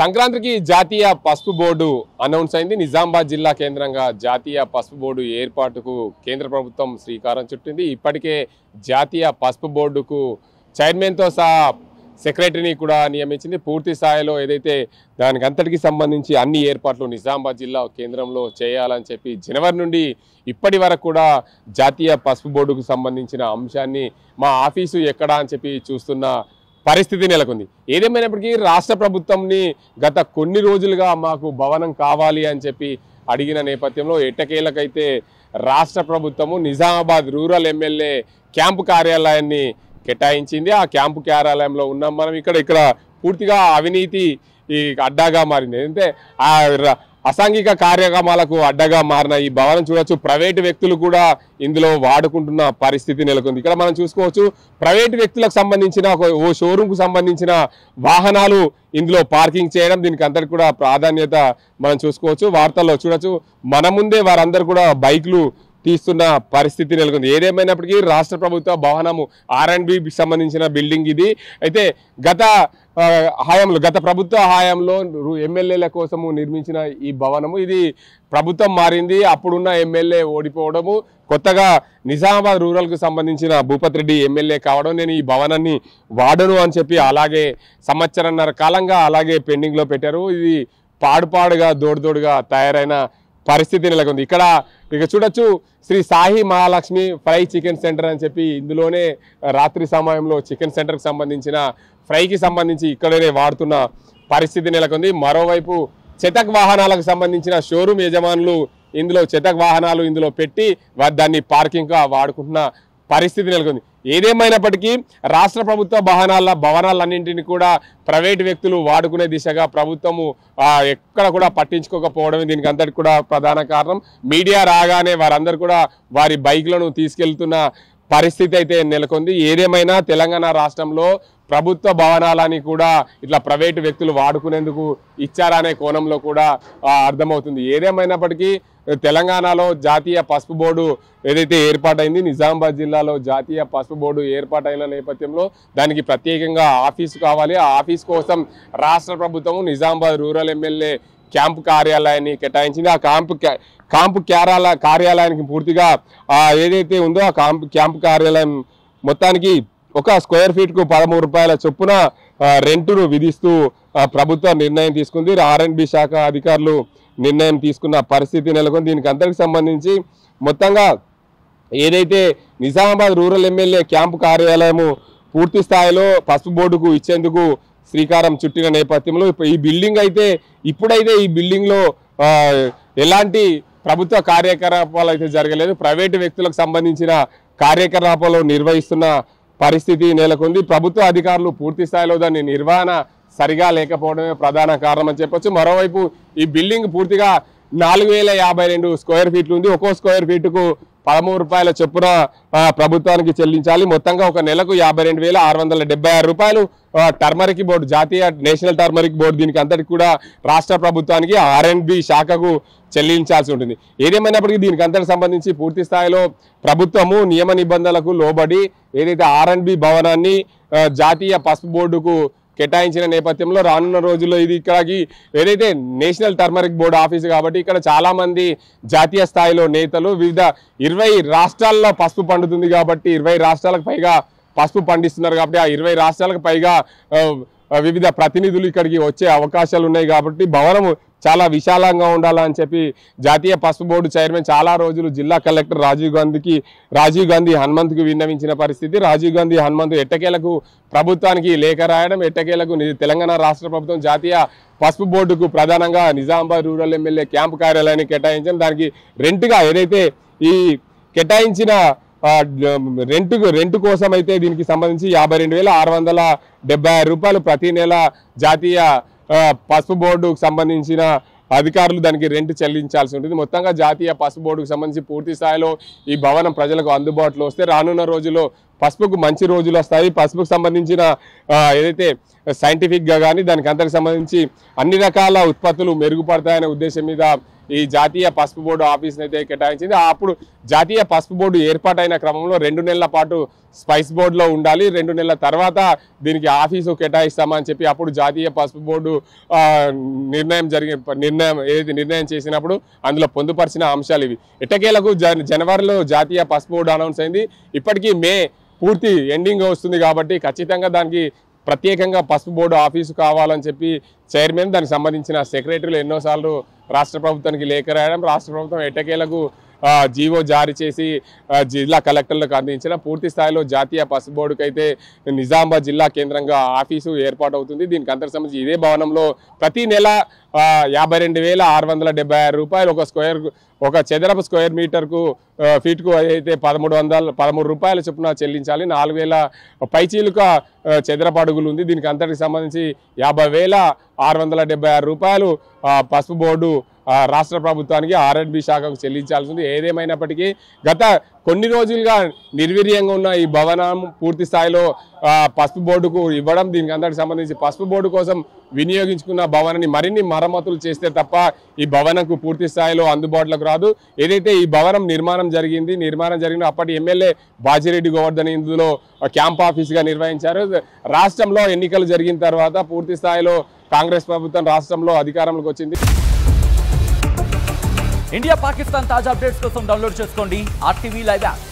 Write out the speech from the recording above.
సంక్రాంతికి జాతీయ పసుపు బోర్డు అనౌన్స్ అయింది. నిజామాబాద్ జిల్లా కేంద్రంగా జాతీయ పసుపు బోర్డు ఏర్పాటుకు కేంద్ర ప్రభుత్వం శ్రీకారం చుట్టింది. ఇప్పటికే జాతీయ పసుపు బోర్డుకు చైర్మన్తో సహా సెక్రటరీని కూడా నియమించింది. పూర్తి స్థాయిలో ఏదైతే దానికి అంతటికి సంబంధించి అన్ని ఏర్పాట్లు నిజామాబాద్ జిల్లా కేంద్రంలో చేయాలని చెప్పి జనవరి నుండి ఇప్పటి వరకు కూడా జాతీయ పసుపు బోర్డుకు సంబంధించిన అంశాన్ని మా ఆఫీసు ఎక్కడా అని చెప్పి చూస్తున్న పరిస్థితి నెలకొంది. ఏదేమైనప్పటికీ రాష్ట్ర ప్రభుత్వంని గత కొన్ని రోజులుగా మాకు భవనం కావాలి అని చెప్పి అడిగిన నేపథ్యంలో ఎట్టకేలకైతే రాష్ట్ర ప్రభుత్వము నిజామాబాద్ రూరల్ ఎమ్మెల్యే క్యాంపు కార్యాలయాన్ని కేటాయించింది. ఆ క్యాంపు కార్యాలయంలో ఉన్నాం మనం. ఇక్కడ పూర్తిగా అవినీతి అడ్డాగా మారింది. అంటే ఆ అసాంఘిక కార్యక్రమాలకు అడ్డగా మారిన ఈ భవనం చూడొచ్చు. ప్రైవేటు వ్యక్తులు కూడా ఇందులో వాడుకుంటున్న పరిస్థితి నెలకొంది. ఇక్కడ మనం చూసుకోవచ్చు, ప్రైవేటు వ్యక్తులకు సంబంధించిన ఓ షోరూంకు సంబంధించిన వాహనాలు ఇందులో పార్కింగ్ చేయడం, దీనికి అంతటి కూడా ప్రాధాన్యత మనం చూసుకోవచ్చు. వార్తల్లో చూడొచ్చు, మన ముందే వారందరూ కూడా బైక్లు తీస్తున్న పరిస్థితి నెలకొంది. ఏదేమైనప్పటికీ రాష్ట్ర ప్రభుత్వ భవనము R&Bకి సంబంధించిన బిల్డింగ్ ఇది. అయితే గత ప్రభుత్వ హయాంలో ఎమ్మెల్యేల కోసము నిర్మించిన ఈ భవనము ఇది ప్రభుత్వం మారింది. అప్పుడున్న ఎమ్మెల్యే ఓడిపోవడము, కొత్తగా నిజామాబాద్ రూరల్కు సంబంధించిన భూపత్ రెడ్డి ఎమ్మెల్యే కావడం, నేను ఈ భవనాన్ని వాడను అని చెప్పి అలాగే సంవత్సరన్నర కాలంగా అలాగే పెండింగ్లో పెట్టారు. ఇది పాడుగా దోడుగా తయారైన పరిస్థితి నెలకొంది. ఇక చూడొచ్చు, Shri Sai Mahalakshmi fry chicken centre అని చెప్పి ఇందులోనే రాత్రి సమయంలో చికెన్ సెంటర్కి సంబంధించిన ఫ్రైకి సంబంధించి ఇక్కడనే వాడుతున్న పరిస్థితి నెలకొంది. మరోవైపు చెతక్ వాహనాలకు సంబంధించిన షోరూమ్ యజమానులు ఇందులో చెతక్ వాహనాలు ఇందులో పెట్టి దాన్ని పార్కింగ్గా వాడుకుంటున్న పరిస్థితి నెలకొంది. ఏదేమైనప్పటికీ రాష్ట్ర ప్రభుత్వ భవనాలన్నింటినీ కూడా ప్రైవేటు వ్యక్తులు వాడుకునే దిశగా ప్రభుత్వము ఎక్కడ కూడా పట్టించుకోకపోవడమే దీనికి అంతటి కూడా ప్రధాన కారణం. మీడియా రాగానే వారందరూ కూడా వారి బైక్లను తీసుకెళ్తున్న పరిస్థితి అయితే నెలకొంది. ఏదేమైనా తెలంగాణ రాష్ట్రంలో ప్రభుత్వ భవనాలని కూడా ఇట్లా ప్రైవేటు వ్యక్తులు వాడుకునేందుకు ఇచ్చారనే కోణంలో కూడా అర్థమవుతుంది. ఏదేమైనప్పటికీ తెలంగాణలో జాతీయ పసుపు బోర్డు ఏదైతే ఏర్పాటైంది, నిజామాబాద్ జిల్లాలో జాతీయ పసుపు బోర్డు ఏర్పాటైన నేపథ్యంలో దానికి ప్రత్యేకంగా ఆఫీసు కావాలి. ఆ ఆఫీస్ కోసం రాష్ట్ర ప్రభుత్వం నిజామాబాద్ రూరల్ ఎమ్మెల్యే క్యాంపు కార్యాలయాన్ని కేటాయించింది. ఆ క్యాంపు కార్యాలయానికి పూర్తిగా ఏదైతే ఉందో ఆ క్యాంపు కార్యాలయం మొత్తానికి ఒక స్క్వేర్ ఫీట్కు 13 రూపాయల చొప్పున రెంటును విధిస్తూ ప్రభుత్వం నిర్ణయం తీసుకుంది. R&B శాఖ అధికారులు నిర్ణయం తీసుకున్న పరిస్థితి నెలకొంది. దీనికి అంతటికి సంబంధించి మొత్తంగా ఏదైతే నిజామాబాద్ రూరల్ ఎమ్మెల్యే క్యాంపు కార్యాలయము పూర్తి స్థాయిలో పసుపు బోర్డుకు ఇచ్చేందుకు శ్రీకారం చుట్టిన నేపథ్యంలో ఇప్పుడైతే ఈ బిల్డింగ్లో ఎలాంటి ప్రభుత్వ కార్యకలాపాలు అయితే జరగలేదు. ప్రైవేటు వ్యక్తులకు సంబంధించిన కార్యకలాపాలు నిర్వహిస్తున్న పరిస్థితి నెలకొంది. ప్రభుత్వ అధికారులు పూర్తి స్థాయిలో దాని నిర్వహణ సరిగా లేకపోవడమే ప్రధాన కారణం అని చెప్పొచ్చు. మరోవైపు ఈ బిల్డింగ్ పూర్తిగా 4052 స్క్వేర్ ఫీట్లు ఉంది. ఒక్కో స్క్వేర్ ఫీటుకు 13 రూపాయల చొప్పున ప్రభుత్వానికి చెల్లించాలి. మొత్తంగా ఒక నెలకు 52,676 రూపాయలు టర్మరిక్ బోర్డు, జాతీయ నేషనల్ టర్మరిక్ బోర్డు దీనికి అంతటికి కూడా రాష్ట్ర ప్రభుత్వానికి R&B శాఖకు చెల్లించాల్సి ఉంటుంది. ఏదేమైనప్పటికీ దీనికి అంతటికి సంబంధించి పూర్తి స్థాయిలో ప్రభుత్వము నియమ నిబంధనలకు లోబడి ఏదైతే R&B భవనాన్ని జాతీయ పసుపు బోర్డుకు కేటాయించిన నేపథ్యంలో రానున్న రోజుల్లో ఇక్కడికి ఏదైతే నేషనల్ టర్మరిక్ బోర్డు ఆఫీసు కాబట్టి ఇక్కడ చాలా మంది జాతీయ స్థాయిలో నేతలు వివిధ 20 రాష్ట్రాల్లో పసుపు పండుతుంది కాబట్టి 20 రాష్ట్రాలకు పైగా పసుపు పండిస్తున్నారు కాబట్టి ఆ 20 రాష్ట్రాలకు పైగా వివిధ ప్రతినిధులు ఇక్కడికి వచ్చే అవకాశాలు ఉన్నాయి కాబట్టి భవనము చాలా విశాలంగా ఉండాలని చెప్పి జాతీయ పసుపు బోర్డు చైర్మన్ చాలా రోజులు జిల్లా కలెక్టర్ రాజీవ్ గాంధీ హనుమంత్కి విన్నవించిన పరిస్థితి. రాజీవ్ గాంధీ హనుమంత్ ఎట్టకేలకు ప్రభుత్వానికి లేఖ రాయడం, ఎట్టకేలకు తెలంగాణ రాష్ట్ర ప్రభుత్వం జాతీయ పసుపు బోర్డుకు ప్రధానంగా నిజామాబాద్ రూరల్ ఎమ్మెల్యే క్యాంపు కార్యాలయాన్ని కేటాయించడం, దానికి రెంట్గా ఏదైతే ఈ కేటాయించిన రెంట్ కోసం అయితే దీనికి సంబంధించి 52,676 రూపాయలు ప్రతి నెల జాతీయ పసుపు బోర్డుకు సంబంధించిన అధికారులు దానికి రెంట్ చెల్లించాల్సి ఉంటుంది. మొత్తంగా జాతీయ పసుపు బోర్డుకు సంబంధించి పూర్తి స్థాయిలో ఈ భవనం ప్రజలకు అందుబాటులో వస్తే రానున్న రోజుల్లో పసుపుకు మంచి రోజులు వస్తాయి. పసుపుకు సంబంధించిన ఏదైతే సైంటిఫిక్గా కానీ దానికి అంతకు సంబంధించి అన్ని రకాల ఉత్పత్తులు మెరుగుపడతాయనే ఉద్దేశం మీద ఈ జాతీయ పసుపు బోర్డు ఆఫీస్ని అయితే కేటాయించింది. అప్పుడు జాతీయ పసుపు బోర్డు ఏర్పాటైన క్రమంలో 2 నెలల పాటు స్పైస్ బోర్డులో ఉండాలి, 2 నెలల తర్వాత దీనికి ఆఫీసు కేటాయిస్తామని చెప్పి అప్పుడు జాతీయ పసుపు బోర్డు నిర్ణయం చేసినప్పుడు అందులో పొందుపరిచిన అంశాలు ఇవి. ఎట్టకేలకు జనవరిలో జాతీయ పసుపు బోర్డు అనౌన్స్ అయింది. ఇప్పటికీ మే పూర్తి ఎండింగ్ వస్తుంది కాబట్టి ఖచ్చితంగా దానికి ప్రత్యేకంగా పసుపు బోర్డు ఆఫీసు కావాలని చెప్పి చైర్మన్, దానికి సంబంధించిన సెక్రటరీలు ఎన్నోసార్లు రాష్ట్ర ప్రభుత్వానికి లేఖ రాయడం, రాష్ట్ర ప్రభుత్వం ఎట్టకేలకు జీవో జారీ చేసి జిల్లా కలెక్టర్లకు అందించిన పూర్తి స్థాయిలో జాతీయ పసుపు బోర్డుకి అయితే నిజామాబాద్ జిల్లా కేంద్రంగా ఆఫీసు ఏర్పాటు అవుతుంది. దీనికి అంతకు సంబంధించి ఇదే భవనంలో ప్రతి నెల 52,676 రూపాయలు ఒక చదరపు స్క్వేర్ మీటర్కు ఫీట్కు అయితే 1313 రూపాయల చొప్పున చెల్లించాలి. 4,000 పైచీలుక చదరపు అడుగులు ఉంది. దీనికి అంతటికి సంబంధించి 50,676 రూపాయలు పసుపు బోర్డు రాష్ట్ర ప్రభుత్వానికి R&B శాఖకు చెల్లించాల్సి ఉంది. ఏదేమైనప్పటికీ గత కొన్ని రోజులుగా నిర్వీర్యంగా ఉన్న ఈ భవనం పూర్తి స్థాయిలో పసుపు బోర్డుకు ఇవ్వడం, దీనికి అందరికి సంబంధించి పసుపు బోర్డు కోసం వినియోగించుకున్న భవనాన్ని మరిన్ని మరమ్మతులు చేస్తే తప్ప ఈ భవనంకు పూర్తి స్థాయిలో అందుబాటులోకి రాదు. ఏదైతే ఈ భవనం నిర్మాణం జరిగిన అప్పటి ఎమ్మెల్యే బాజిరెడ్డి గోవర్ధన్ ఇందులో క్యాంప్ ఆఫీస్గా నిర్వహించారు. రాష్ట్రంలో ఎన్నికలు జరిగిన తర్వాత పూర్తి స్థాయిలో కాంగ్రెస్ ప్రభుత్వం రాష్ట్రంలో అధికారంలోకి వచ్చింది. ఇండియా పాకిస్తాన్ తాజా అప్డేట్స్ కోసం డౌన్లోడ్ చేసుకోండి RTV లైవ్ యాప్.